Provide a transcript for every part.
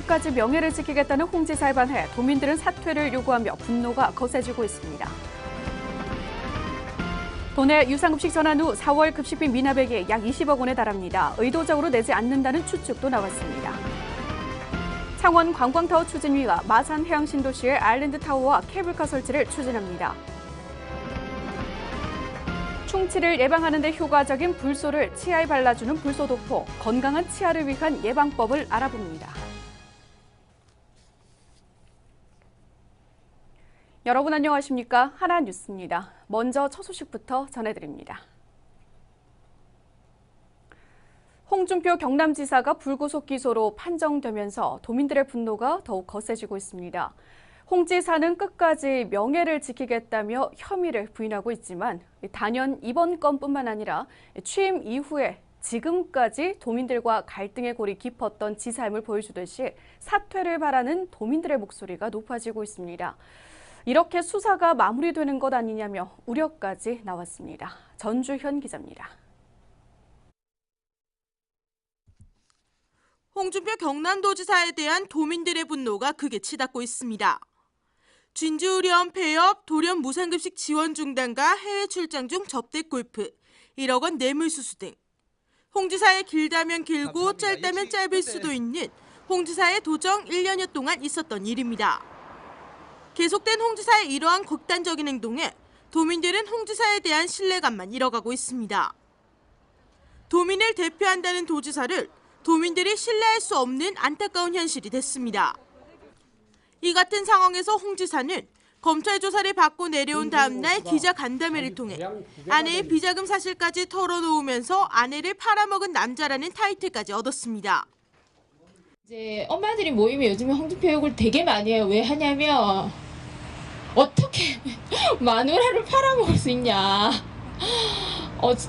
끝까지 명예를 지키겠다는 홍 지사에 반해 도민들은 사퇴를 요구하며 분노가 거세지고 있습니다. 도내 유상급식 전환 후 4월 급식비 미납액이 약 20억 원에 달합니다. 의도적으로 내지 않는다는 추측도 나왔습니다. 창원 관광타워 추진위가 마산 해양신도시의 아일랜드타워와 케이블카 설치를 추진합니다. 충치를 예방하는 데 효과적인 불소를 치아에 발라주는 불소도포, 건강한 치아를 위한 예방법을 알아봅니다. 여러분 안녕하십니까? 하나뉴스입니다. 먼저 첫 소식부터 전해드립니다. 홍준표 경남지사가 불구속 기소로 판정되면서 도민들의 분노가 더욱 거세지고 있습니다. 홍 지사는 끝까지 명예를 지키겠다며 혐의를 부인하고 있지만 단연 이번 건뿐만 아니라 취임 이후에 지금까지 도민들과 갈등의 골이 깊었던 지사임을 보여주듯이 사퇴를 바라는 도민들의 목소리가 높아지고 있습니다. 이렇게 수사가 마무리되는 것 아니냐며 우려까지 나왔습니다. 전주현 기자입니다. 홍준표 경남도지사에 대한 도민들의 분노가 극에 치닫고 있습니다. 진주의료원 폐업, 돌연 무상급식 지원 중단과 해외 출장 중 접대 골프, 1억 원 뇌물수수 등 홍 지사의 길다면 길고 짧다면 짧을 수도 있는 홍 지사의 도정 1년여 동안 있었던 일입니다. 계속된 홍 지사의 이러한 극단적인 행동에 도민들은 홍 지사에 대한 신뢰감만 잃어가고 있습니다. 도민을 대표한다는 도지사를 도민들이 신뢰할 수 없는 안타까운 현실이 됐습니다. 이 같은 상황에서 홍 지사는 검찰 조사를 받고 내려온 다음 날 기자 간담회를 통해 아내의 비자금 사실까지 털어놓으면서 아내를 팔아먹은 남자라는 타이틀까지 얻었습니다. 이제 엄마들이 모이면 요즘에 홍준표 욕을 되게 많이 해요. 왜 하냐면 어떻게 마누라를 팔아먹을 수 있냐.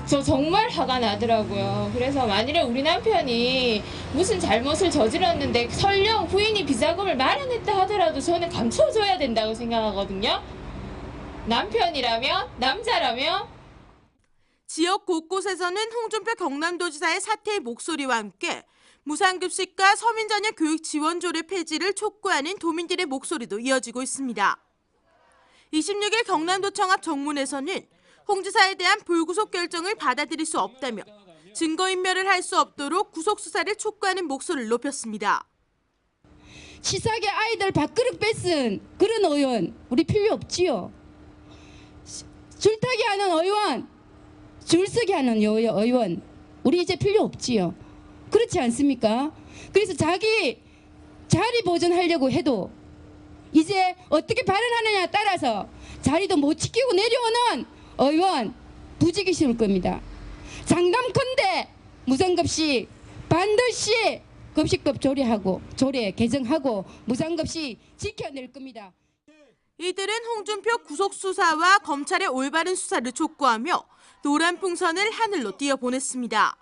저 정말 화가 나더라고요. 그래서 만일에 우리 남편이 무슨 잘못을 저질렀는데 설령 부인이 비자금을 마련했다 하더라도 저는 감춰줘야 된다고 생각하거든요. 남편이라면, 남자라면. 지역 곳곳에서는 홍준표 경남도지사의 사퇴의 목소리와 함께 무상급식과 서민자녀 교육 지원조례 폐지를 촉구하는 도민들의 목소리도 이어지고 있습니다. 26일 경남도청 앞 정문에서는 홍 지사에 대한 불구속 결정을 받아들일 수 없다며 증거인멸을 할 수 없도록 구속수사를 촉구하는 목소리를 높였습니다. 치사하게 아이들 밥그릇 뺏은 그런 의원 우리 필요 없지요. 줄타기 하는 의원, 줄서기 하는 의원 우리 이제 필요 없지요. 그렇지 않습니까? 그래서 자기 자리 보존하려고 해도 이제 어떻게 발언하느냐에 따라서 자리도 못 지키고 내려오는 의원 부지기 쉬울 겁니다. 장담컨대 무상급식 반드시 급식법 조례 개정하고 무상급식 지켜낼 겁니다. 이들은 홍준표 구속수사와 검찰의 올바른 수사를 촉구하며 노란 풍선을 하늘로 띄어보냈습니다.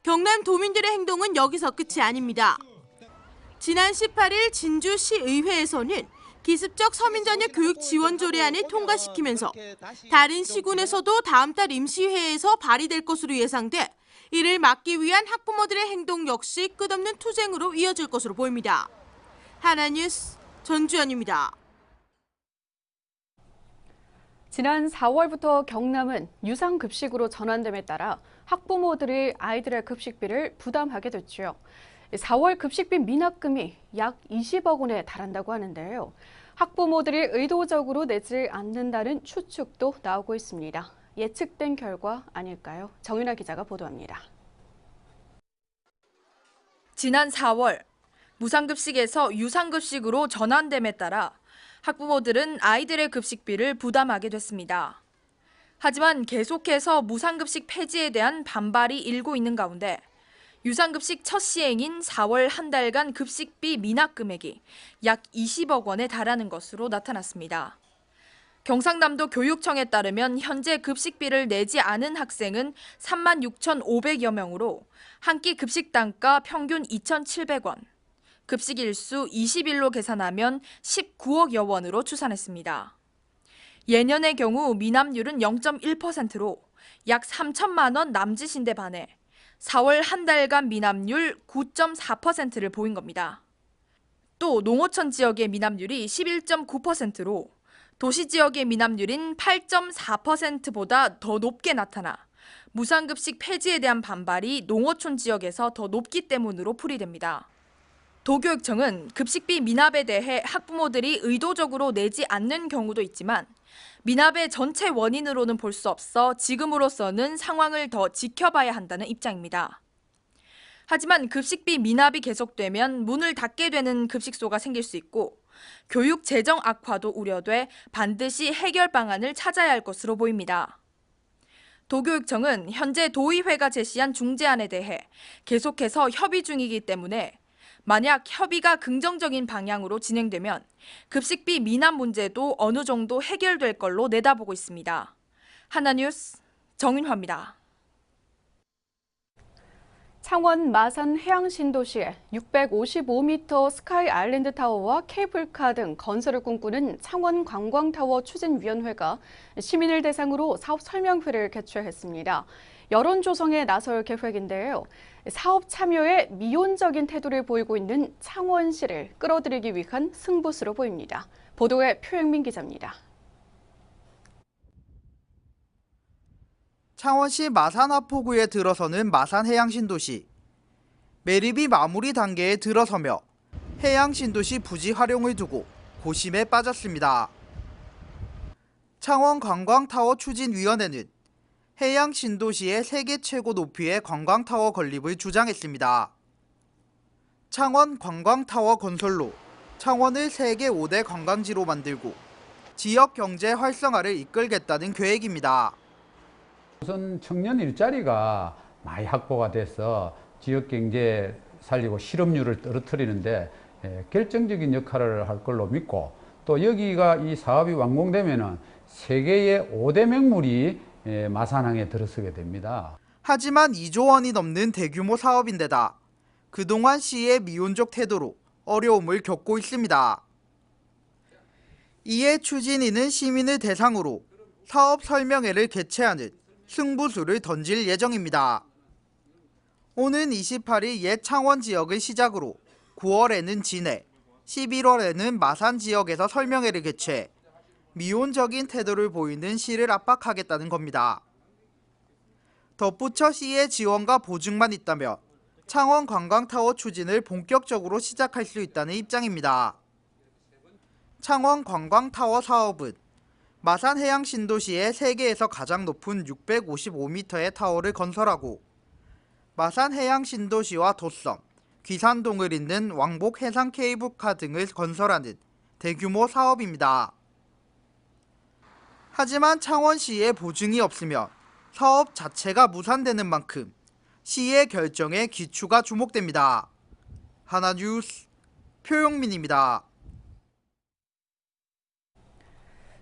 경남 도민들의 행동은 여기서 끝이 아닙니다. 지난 18일 진주시의회에서는 기습적 서민자녀 교육 지원 조례안을 통과시키면서 다른 시군에서도 다음 달 임시회에서 발의될 것으로 예상돼 이를 막기 위한 학부모들의 행동 역시 끝없는 투쟁으로 이어질 것으로 보입니다. 하나뉴스 전주현입니다. 지난 4월부터 경남은 유상급식으로 전환됨에 따라 학부모들이 아이들의 급식비를 부담하게 됐죠. 4월 급식비 미납금이 약 20억 원에 달한다고 하는데요. 학부모들이 의도적으로 내지 않는다는 추측도 나오고 있습니다. 예측된 결과 아닐까요? 정윤아 기자가 보도합니다. 지난 4월 무상급식에서 유상급식으로 전환됨에 따라 학부모들은 아이들의 급식비를 부담하게 됐습니다. 하지만 계속해서 무상급식 폐지에 대한 반발이 일고 있는 가운데 유상급식 첫 시행인 4월 한 달간 급식비 미납 금액이 약 20억 원에 달하는 것으로 나타났습니다. 경상남도 교육청에 따르면 현재 급식비를 내지 않은 학생은 36,500여 명으로 한 끼 급식 단가 평균 2,700원, 급식 일수 20일로 계산하면 19억여 원으로 추산했습니다. 예년의 경우 미납률은 0.1%로 약 3천만 원 남짓인데 반해 4월 한 달간 미납률 9.4%를 보인 겁니다. 또 농어촌 지역의 미납률이 11.9%로 도시 지역의 미납률인 8.4%보다 더 높게 나타나 무상급식 폐지에 대한 반발이 농어촌 지역에서 더 높기 때문으로 풀이됩니다. 도교육청은 급식비 미납에 대해 학부모들이 의도적으로 내지 않는 경우도 있지만 미납의 전체 원인으로는 볼 수 없어 지금으로서는 상황을 더 지켜봐야 한다는 입장입니다. 하지만 급식비 미납이 계속되면 문을 닫게 되는 급식소가 생길 수 있고 교육 재정 악화도 우려돼 반드시 해결 방안을 찾아야 할 것으로 보입니다. 도교육청은 현재 도의회가 제시한 중재안에 대해 계속해서 협의 중이기 때문에 만약 협의가 긍정적인 방향으로 진행되면 급식비 미납 문제도 어느 정도 해결될 걸로 내다보고 있습니다. 하나뉴스 정윤화입니다. 창원 마산 해양신도시에 655m 스카이 아일랜드 타워와 케이블카 등 건설을 꿈꾸는 창원 관광타워 추진위원회가 시민을 대상으로 사업 설명회를 개최했습니다. 여론 조성에 나설 계획인데요. 사업 참여에 미온적인 태도를 보이고 있는 창원시를 끌어들이기 위한 승부수로 보입니다. 보도에 표영민 기자입니다. 창원시 마산 하포구에 들어서는 마산해양신도시. 매립이 마무리 단계에 들어서며 해양신도시 부지 활용을 두고 고심에 빠졌습니다. 창원관광타워 추진위원회는 해양신도시의 세계 최고 높이의 관광타워 건립을 주장했습니다. 창원관광타워 건설로 창원을 세계 5대 관광지로 만들고 지역 경제 활성화를 이끌겠다는 계획입니다. 우선 청년 일자리가 많이 확보가 돼서 지역 경제 살리고 실업률을 떨어뜨리는데 결정적인 역할을 할 걸로 믿고, 또 여기가 이 사업이 완공되면은 세계의 5대 명물이 마산항에 들어서게 됩니다. 하지만 2조 원이 넘는 대규모 사업인데다 그동안 시의 미온적 태도로 어려움을 겪고 있습니다. 이에 추진위는 시민을 대상으로 사업 설명회를 개최하는 승부수를 던질 예정입니다. 오는 28일 옛 창원 지역을 시작으로 9월에는 진해, 11월에는 마산 지역에서 설명회를 개최해 미온적인 태도를 보이는 시를 압박하겠다는 겁니다. 덧붙여 시의 지원과 보증만 있다면 창원 관광타워 추진을 본격적으로 시작할 수 있다는 입장입니다. 창원 관광타워 사업은 마산 해양신도시의 세계에서 가장 높은 655m의 타워를 건설하고 마산 해양신도시와 도섬, 귀산동을 잇는 왕복 해상 케이블카 등을 건설하는 대규모 사업입니다. 하지만 창원시의 보증이 없으면 사업 자체가 무산되는 만큼 시의 결정에 귀추가 주목됩니다. 하나뉴스 표용민입니다.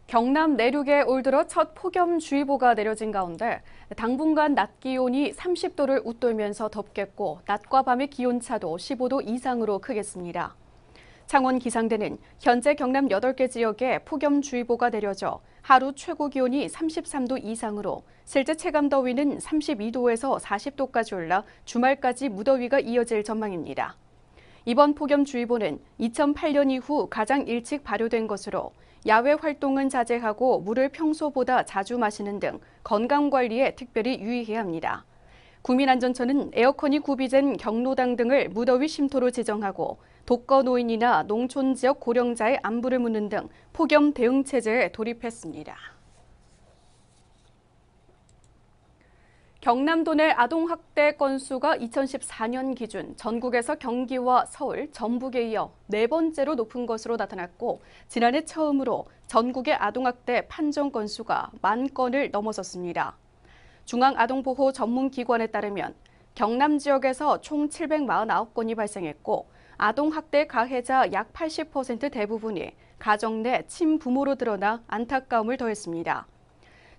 경남 내륙에 올 들어 첫 폭염주의보가 내려진 가운데 당분간 낮 기온이 30도를 웃돌면서 덥겠고 낮과 밤의 기온차도 15도 이상으로 크겠습니다. 창원 기상대는 현재 경남 8개 지역에 폭염주의보가 내려져 하루 최고 기온이 33도 이상으로 실제 체감더위는 32도에서 40도까지 올라 주말까지 무더위가 이어질 전망입니다. 이번 폭염주의보는 2008년 이후 가장 일찍 발효된 것으로 야외 활동은 자제하고 물을 평소보다 자주 마시는 등 건강관리에 특별히 유의해야 합니다. 국민안전처는 에어컨이 구비된 경로당 등을 무더위 쉼터로 지정하고 독거노인이나 농촌지역 고령자의 안부를 묻는 등 폭염 대응 체제에 돌입했습니다. 경남도 내 아동학대 건수가 2014년 기준 전국에서 경기와 서울, 전북에 이어 4번째로 높은 것으로 나타났고 지난해 처음으로 전국의 아동학대 판정 건수가 10,000건을 넘어섰습니다. 중앙아동보호 전문기관에 따르면 경남 지역에서 총 749건이 발생했고 아동학대 가해자 약 80% 대부분이 가정 내 친부모로 드러나 안타까움을 더했습니다.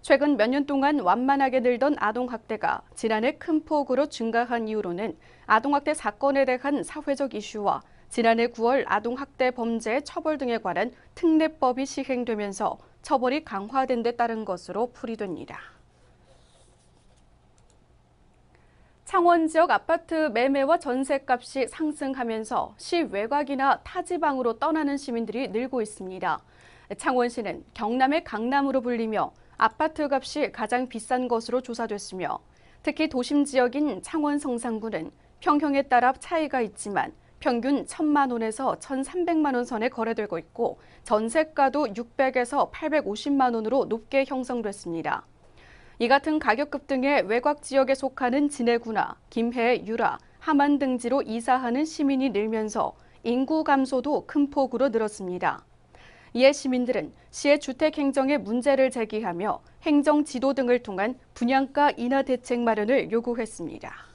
최근 몇 년 동안 완만하게 늘던 아동학대가 지난해 큰 폭으로 증가한 이유로는 아동학대 사건에 대한 사회적 이슈와 지난해 9월 아동학대 범죄 처벌 등에 관한 특례법이 시행되면서 처벌이 강화된 데 따른 것으로 풀이됩니다. 창원 지역 아파트 매매와 전셋값이 상승하면서 시 외곽이나 타 지방으로 떠나는 시민들이 늘고 있습니다. 창원시는 경남의 강남으로 불리며 아파트 값이 가장 비싼 것으로 조사됐으며 특히 도심 지역인 창원 성산구는 평형에 따라 차이가 있지만 평균 1,000만 원에서 1,300만 원 선에 거래되고 있고 전세가도 600에서 850만 원으로 높게 형성됐습니다. 이 같은 가격 급등에 외곽 지역에 속하는 진해구나 김해, 유라, 함안 등지로 이사하는 시민이 늘면서 인구 감소도 큰 폭으로 늘었습니다. 이에 시민들은 시의 주택 행정에 문제를 제기하며 행정 지도 등을 통한 분양가 인하 대책 마련을 요구했습니다.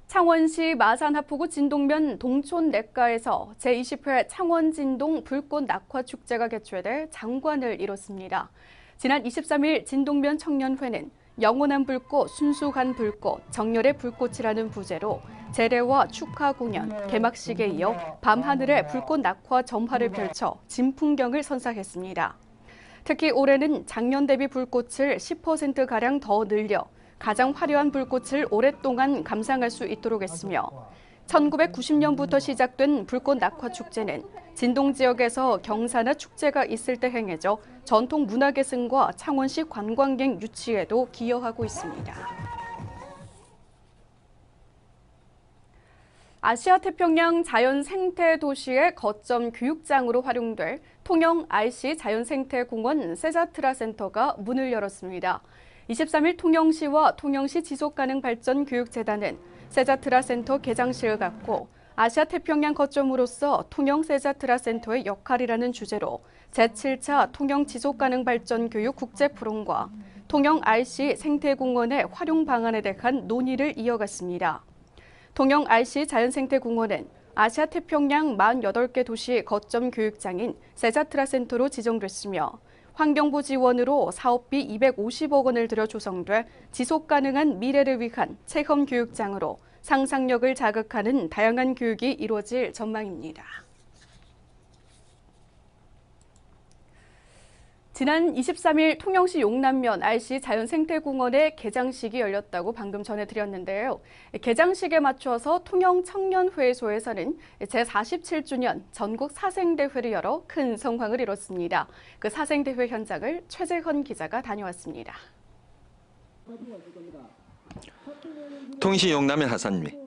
창원시 마산하포구 진동면 동촌 냇가에서 제20회 창원진동 불꽃 낙화 축제가 개최돼 장관을 이뤘습니다. 지난 23일 진동면 청년회는 영원한 불꽃, 순수한 불꽃, 정열의 불꽃이라는 부제로 제례와 축하 공연, 개막식에 이어 밤하늘에 불꽃 낙화 점화를 펼쳐 진풍경을 선사했습니다. 특히 올해는 작년 대비 불꽃을 10%가량 더 늘려 가장 화려한 불꽃을 오랫동안 감상할 수 있도록 했으며 1990년부터 시작된 불꽃 낙화 축제는 진동 지역에서 경사나 축제가 있을 때 행해져 전통 문화계승과 창원시 관광객 유치에도 기여하고 있습니다. 아시아 태평양 자연생태도시의 거점 교육장으로 활용될 통영 RC 자연생태공원 세자트라 센터가 문을 열었습니다. 23일 통영시와 통영시 지속가능발전교육재단은 세자트라 센터 개장식을 갖고 아시아 태평양 거점으로서 통영 세자트라 센터의 역할이라는 주제로 제7차 통영 지속가능발전교육 국제포럼과 통영 RC 생태공원의 활용 방안에 대한 논의를 이어갔습니다. 통영 RC 자연생태공원은 아시아 태평양 48개 도시 거점 교육장인 세자트라 센터로 지정됐으며 환경부 지원으로 사업비 250억 원을 들여 조성돼 지속가능한 미래를 위한 체험 교육장으로 상상력을 자극하는 다양한 교육이 이루어질 전망입니다. 지난 23일 통영시 용남면 RC 자연생태공원의 개장식이 열렸다고 방금 전해드렸는데요. 개장식에 맞춰서 통영 청년회의소에서는 제47주년 전국 사생대회를 열어 큰 성황을 이뤘습니다. 그 사생대회 현장을 최재헌 기자가 다녀왔습니다. 통영시 용남면 하산리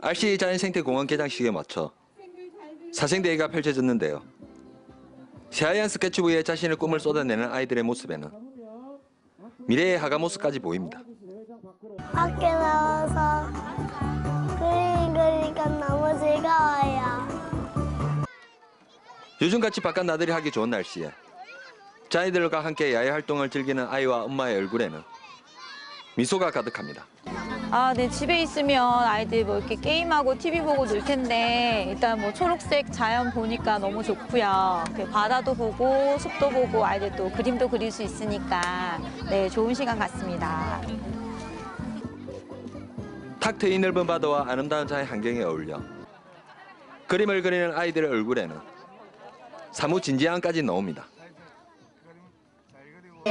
RC 자연생태공원 개장식에 맞춰 사생대회가 펼쳐졌는데요. 새하얀 스케치북에 자신의 꿈을 쏟아내는 아이들의 모습에는 미래의 하가 모습까지 보입니다. 밖에 나와서 그림 그리니까 너무 즐거워요. 요즘같이 바깥 나들이 하기 좋은 날씨에 자아이들과 함께 야외 활동을 즐기는 아이와 엄마의 얼굴에는 미소가 가득합니다. 네, 집에 있으면 아이들 뭐 이렇게 게임하고 TV 보고 놀 텐데 일단 뭐 초록색 자연 보니까 너무 좋고요. 바다도 보고 숲도 보고 아이들 또 그림도 그릴 수 있으니까 네, 좋은 시간 같습니다. 탁 트인 넓은 바다와 아름다운 자연 환경에 어울려 그림을 그리는 아이들의 얼굴에는 사뭇 진지함까지 나옵니다.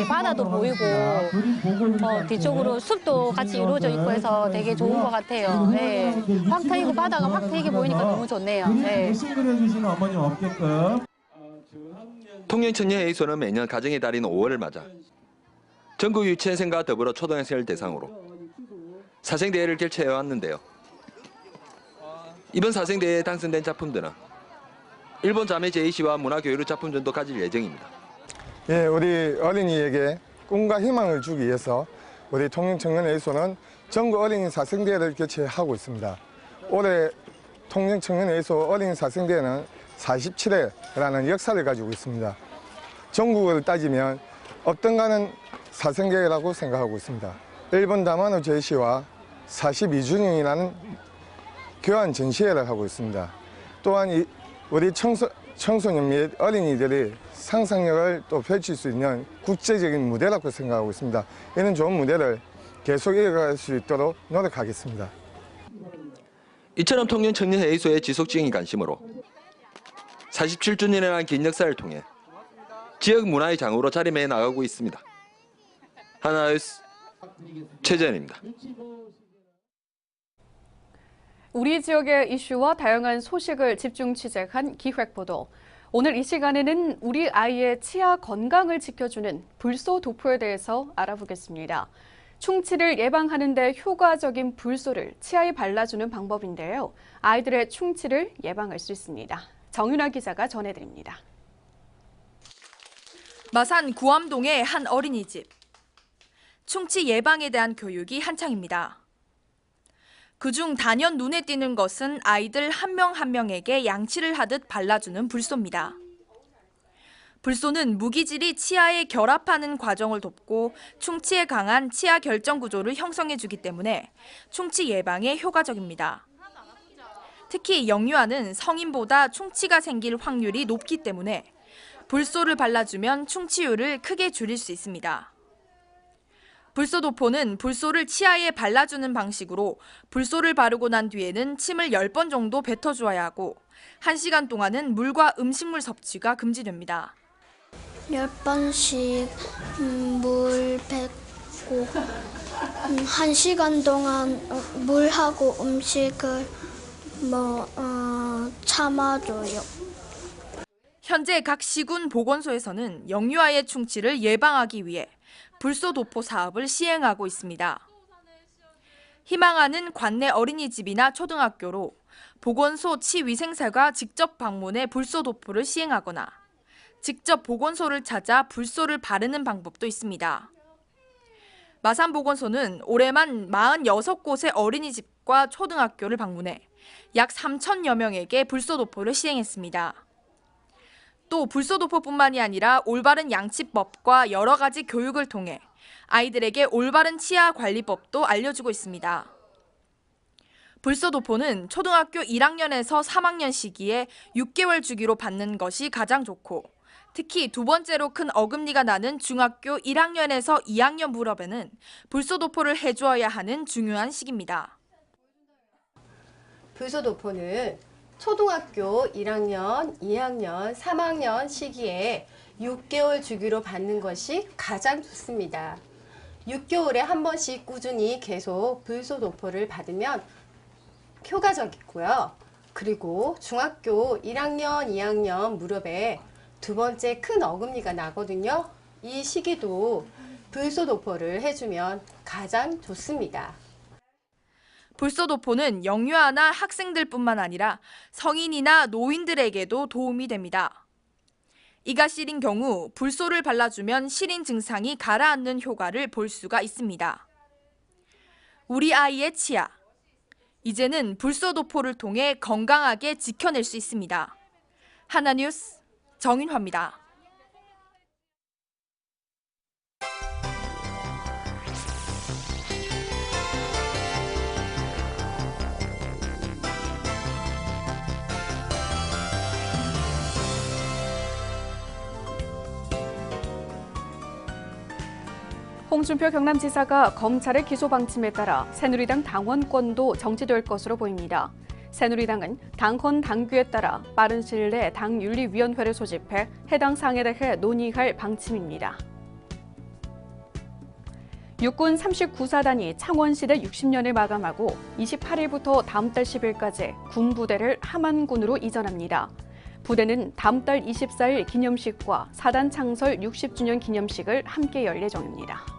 바다도 보이고 뒤쪽으로 숲도 같이 이루어져 있고 해서 되게 좋은 것 같아요. 네. 확 트이고 바다가 확 트이게 보이니까 너무 좋네요. 네. 통영청년회의소는 매년 가정의 달인 5월을 맞아 전국 유치원생과 더불어 초등학생을 대상으로 사생대회를 개최해왔는데요. 이번 사생대회에 당선된 작품들은 일본 자매 제이씨와 문화교류 작품전도 가질 예정입니다. 예, 우리 어린이에게 꿈과 희망을 주기 위해서 우리 통영청년회의소는 전국 어린이 사생대회를 개최하고 있습니다. 올해 통영청년회의소 어린이 사생대회는 47회라는 역사를 가지고 있습니다. 전국을 따지면 업등가는 사생대회라고 생각하고 있습니다. 일본 다마노 제이씨와 42주년이라는 교환 전시회를 하고 있습니다. 또한 우리 청소년 및 어린이들이 상상력을 또 펼칠 수 있는 국제적인 무대라고 생각하고 있습니다. 이런 좋은 무대를 계속 이어갈 수 있도록 노력하겠습니다. 이처럼 통영청년회의소의 지속적인 관심으로 47주년이라는 긴 역사를 통해 지역 문화의 장으로 자리매어 나가고 있습니다. 하나뉴스 최재현입니다. 우리 지역의 이슈와 다양한 소식을 집중 취재한 기획보도. 오늘 이 시간에는 우리 아이의 치아 건강을 지켜주는 불소도포에 대해서 알아보겠습니다. 충치를 예방하는 데 효과적인 불소를 치아에 발라주는 방법인데요. 아이들의 충치를 예방할 수 있습니다. 정윤아 기자가 전해드립니다. 마산 구암동의 한 어린이집. 충치 예방에 대한 교육이 한창입니다. 그중 단연 눈에 띄는 것은 아이들 한 명 한 명에게 양치를 하듯 발라주는 불소입니다. 불소는 무기질이 치아에 결합하는 과정을 돕고 충치에 강한 치아 결정 구조를 형성해주기 때문에 충치 예방에 효과적입니다. 특히 영유아는 성인보다 충치가 생길 확률이 높기 때문에 불소를 발라주면 충치율을 크게 줄일 수 있습니다. 불소도포는 불소를 치아에 발라주는 방식으로 불소를 바르고 난 뒤에는 침을 10번 정도 뱉어주어야 하고 1시간 동안은 물과 음식물 섭취가 금지됩니다. 10번씩 물 뱉고 1시간 동안 물하고 음식을 참아줘요. 현재 각 시군 보건소에서는 영유아의 충치를 예방하기 위해 불소도포 사업을 시행하고 있습니다. 희망하는 관내 어린이집이나 초등학교로 보건소 치위생사가 직접 방문해 불소도포를 시행하거나 직접 보건소를 찾아 불소를 바르는 방법도 있습니다. 마산보건소는 올해만 46곳의 어린이집과 초등학교를 방문해 약 3,000여 명에게 불소도포를 시행했습니다. 또 불소도포뿐만이 아니라 올바른 양치법과 여러 가지 교육을 통해 아이들에게 올바른 치아 관리법도 알려주고 있습니다. 불소도포는 초등학교 1학년에서 3학년 시기에 6개월 주기로 받는 것이 가장 좋고 특히 두 번째로 큰 어금니가 나는 중학교 1학년에서 2학년 무렵에는 불소도포를 해주어야 하는 중요한 시기입니다. 불소도포는 초등학교 1학년, 2학년, 3학년 시기에 6개월 주기로 받는 것이 가장 좋습니다. 6개월에 한 번씩 꾸준히 계속 불소도포를 받으면 효과적이고요. 그리고 중학교 1학년, 2학년 무렵에 두 번째 큰 어금니가 나거든요. 이 시기도 불소도포를 해주면 가장 좋습니다. 불소도포는 영유아나 학생들뿐만 아니라 성인이나 노인들에게도 도움이 됩니다. 이가 시린 경우 불소를 발라주면 시린 증상이 가라앉는 효과를 볼 수가 있습니다. 우리 아이의 치아. 이제는 불소도포를 통해 건강하게 지켜낼 수 있습니다. 하나뉴스 정윤화입니다. 홍준표 경남지사가 검찰의 기소 방침에 따라 새누리당 당원권도 정지될 것으로 보입니다. 새누리당은 당헌 당규에 따라 빠른 시일 내 당윤리위원회를 소집해 해당 사항에 대해 논의할 방침입니다. 육군 39사단이 창원시대 60년을 마감하고 28일부터 다음 달 10일까지 군부대를 함안군으로 이전합니다. 부대는 다음 달 24일 기념식과 사단 창설 60주년 기념식을 함께 열 예정입니다.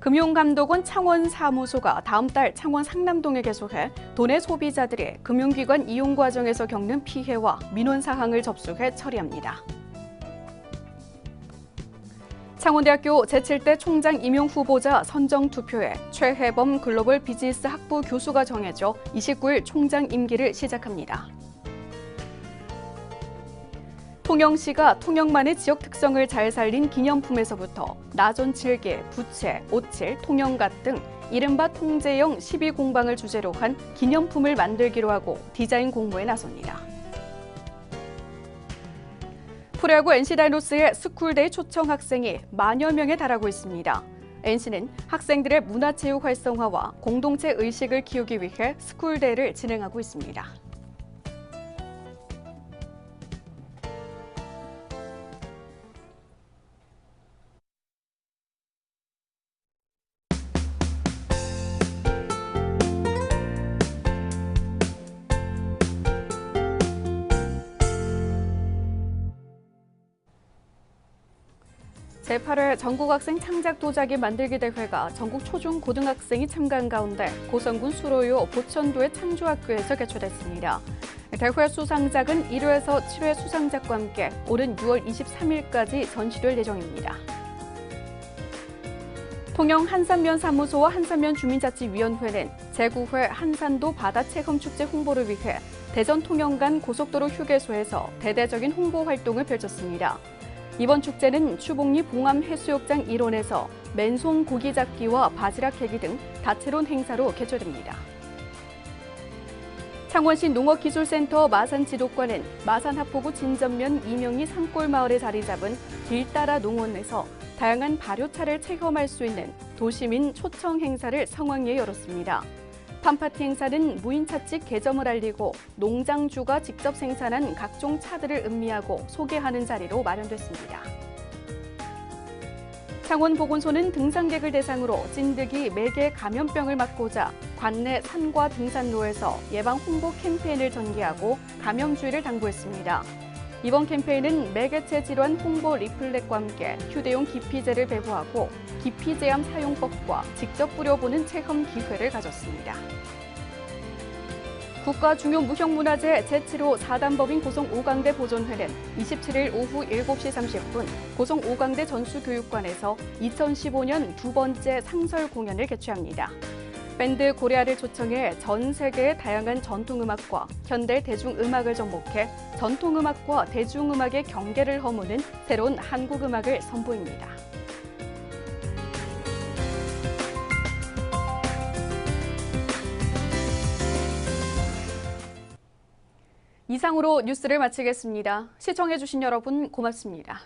금융감독원 창원사무소가 다음 달 창원 상남동에 개소해 도내 소비자들이 금융기관 이용 과정에서 겪는 피해와 민원 사항을 접수해 처리합니다. 창원대학교 제7대 총장 임용 후보자 선정 투표에 최혜범 글로벌 비즈니스 학부 교수가 정해져 29일 총장 임기를 시작합니다. 통영시가 통영만의 지역 특성을 잘 살린 기념품에서부터 나전칠개, 부채, 오칠, 통영갓 등 이른바 통제형 12공방을 주제로 한 기념품을 만들기로 하고 디자인 공모에 나섭니다. 프로야구 NC 다이노스의 스쿨데이 초청 학생이 만여 명에 달하고 있습니다. NC는 학생들의 문화체육 활성화와 공동체 의식을 키우기 위해 스쿨데이를 진행하고 있습니다. 제8회 전국학생 창작 도자기 만들기 대회가 전국 초중 고등학생이 참가한 가운데 고성군 수로요 보천도의 창조학교에서 개최됐습니다. 대회 수상작은 1회에서 7회 수상작과 함께 오는 6월 23일까지 전시될 예정입니다. 통영 한산면 사무소와 한산면 주민자치위원회는 제9회 한산도 바다체험축제 홍보를 위해 대전 통영간 고속도로 휴게소에서 대대적인 홍보 활동을 펼쳤습니다. 이번 축제는 추봉리 봉암해수욕장 일원에서 맨손 고기 잡기와 바지락 캐기 등 다채로운 행사로 개최됩니다. 창원시 농업기술센터 마산지도과는 마산 하포구 진전면 이명리 산골마을에 자리 잡은 길 따라 농원에서 다양한 발효차를 체험할 수 있는 도시민 초청 행사를 성황리에 열었습니다. 팜파티 행사는 무인차집 개점을 알리고 농장주가 직접 생산한 각종 차들을 음미하고 소개하는 자리로 마련됐습니다. 창원보건소는 등산객을 대상으로 찐득이 매개 감염병을 막고자 관내 산과 등산로에서 예방 홍보 캠페인을 전개하고 감염주의를 당부했습니다. 이번 캠페인은 매개체 질환 홍보 리플렛과 함께 휴대용 기피제를 배부하고 기피제함 사용법과 직접 뿌려보는 체험 기회를 가졌습니다. 국가중요무형문화재 제7호 4단법인 고성 5강대 보존회는 27일 오후 7시 30분 고성 5강대 전수교육관에서 2015년 두 번째 상설 공연을 개최합니다. 밴드 고레아를 초청해 전 세계의 다양한 전통음악과 현대 대중음악을 접목해 전통음악과 대중음악의 경계를 허무는 새로운 한국음악을 선보입니다. 이상으로 뉴스를 마치겠습니다. 시청해주신 여러분 고맙습니다.